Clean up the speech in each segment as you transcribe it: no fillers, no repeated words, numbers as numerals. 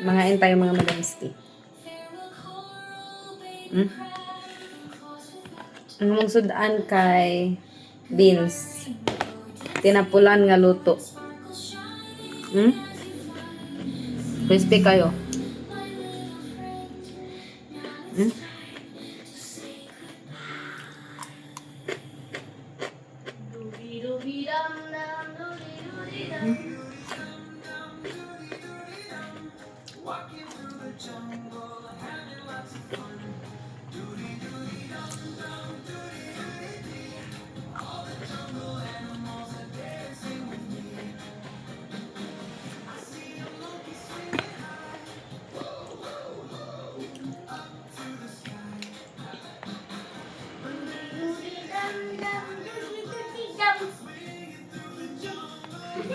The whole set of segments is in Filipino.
Mangain tayo mga madamsti. Ang mong sudan kay beans. Tinapulan nga luto. Crispy kayo.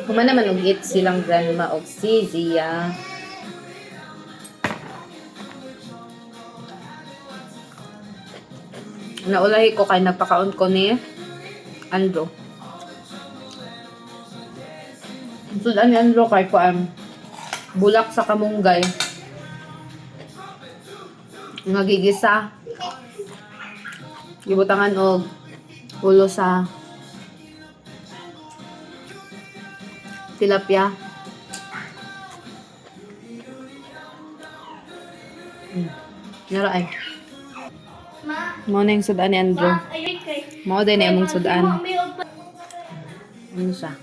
Kuma naman ugit silang grandma og si Zia. Naulahi ko kay nagpakaon ko ni Andro. Sudan ni Andro kay kuan bulak sa kamunggay. Nga gigisa. Gibutangan og ulo sa tilapia. Nara ay. Mo na yung sudan ni Andrew. Mo din na yung sudan. Ano siya?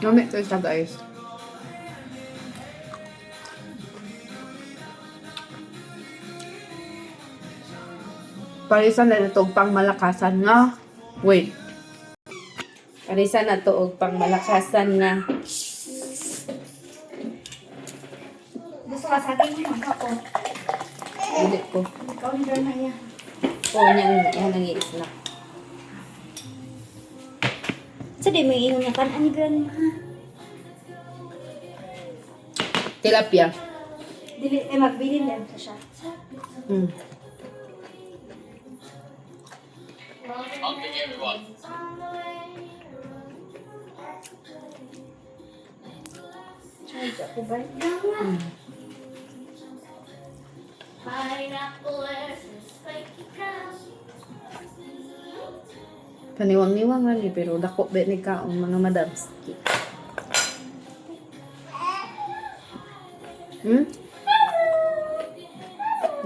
Gamit ko siya, guys. Parisan na ito pang malakasan nga. Wait. Parisan na ito pang malakasan nga. Gusto ka sa akin yung mga ko. Hindi ko. Ikaw yung na yan. Oo, yan ang i-snack. So, di may inom na kanan ni grandma. Tilapia. Dili, magbilin lang ka siya. Charge ako ba? Paniwang-niwang lagi, pero dako ba ni kaong mga madams.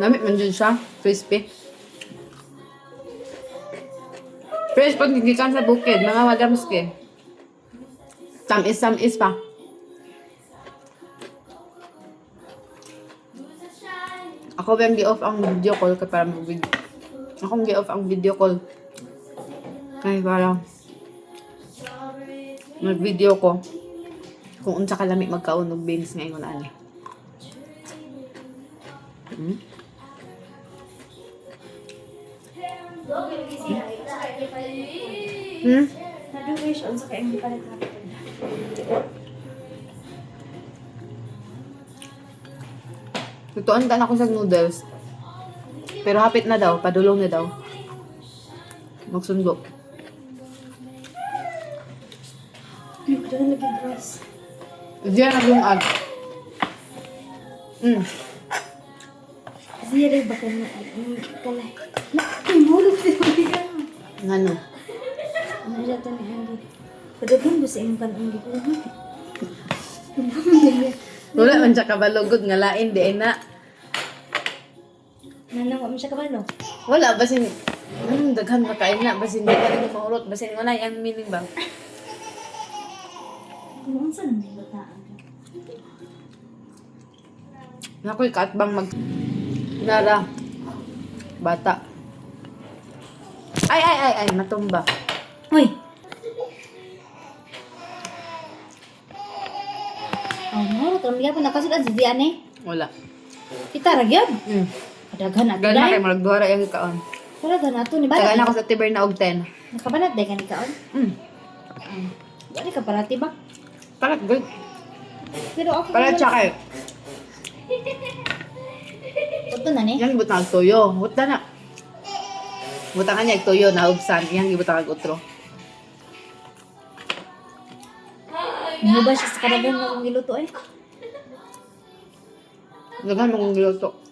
Namit man dyan siya. Crispy. Fresh pag gigikan sa bukid, mga madamski. Tamis pa. Ako ba yung gi-off ang video call kaya para mag-video. Akong gi-off ang video call. Kaya parang mag-video ko kung unsa kalami magkaon og beans ngayon ani. Nadugay siya unsa kay hindi pa nagkakapag. Tutuan ka na ako sa noodles. Pero hapit na daw, padulong na daw. Magsundo. Hindi ko na lagi dress. Diyan naglungag. Siya rin baka na kalay. Ay, mulot siya mga. Ngano? Ano siya ito ni Andy? Padagan ba sa inyong kanang ko? Wala man siya kabalugod nga lain di na. Nanang mo siya kabalo? Wala basin daghan makain na basin di ka rin maurot basin wala yung meaning ba? Kung saan ang bataan? Nakoy katbang mag Nara bata. Ay matumba. Uy! Oh, no, kami ka po nakasudan si Diane. Wala. Kita ragyod. Kadaghan na Gana kay marag duha yung kaon. Kadaghan na to ni Taga na Bala. ako sa tiber na og 10. Nakabanat day ka ni kaon. Dali ka parati ba? Parat good. Pero ako Parat siya kay Ito na ni. Yang gibutang og toyo. Buta na. Butangan niya og toyo na ubsan. Yang gibutang og utro. Ano ba siya sa kadaghan nga kung giluto eh? Daghan mo kong giluto.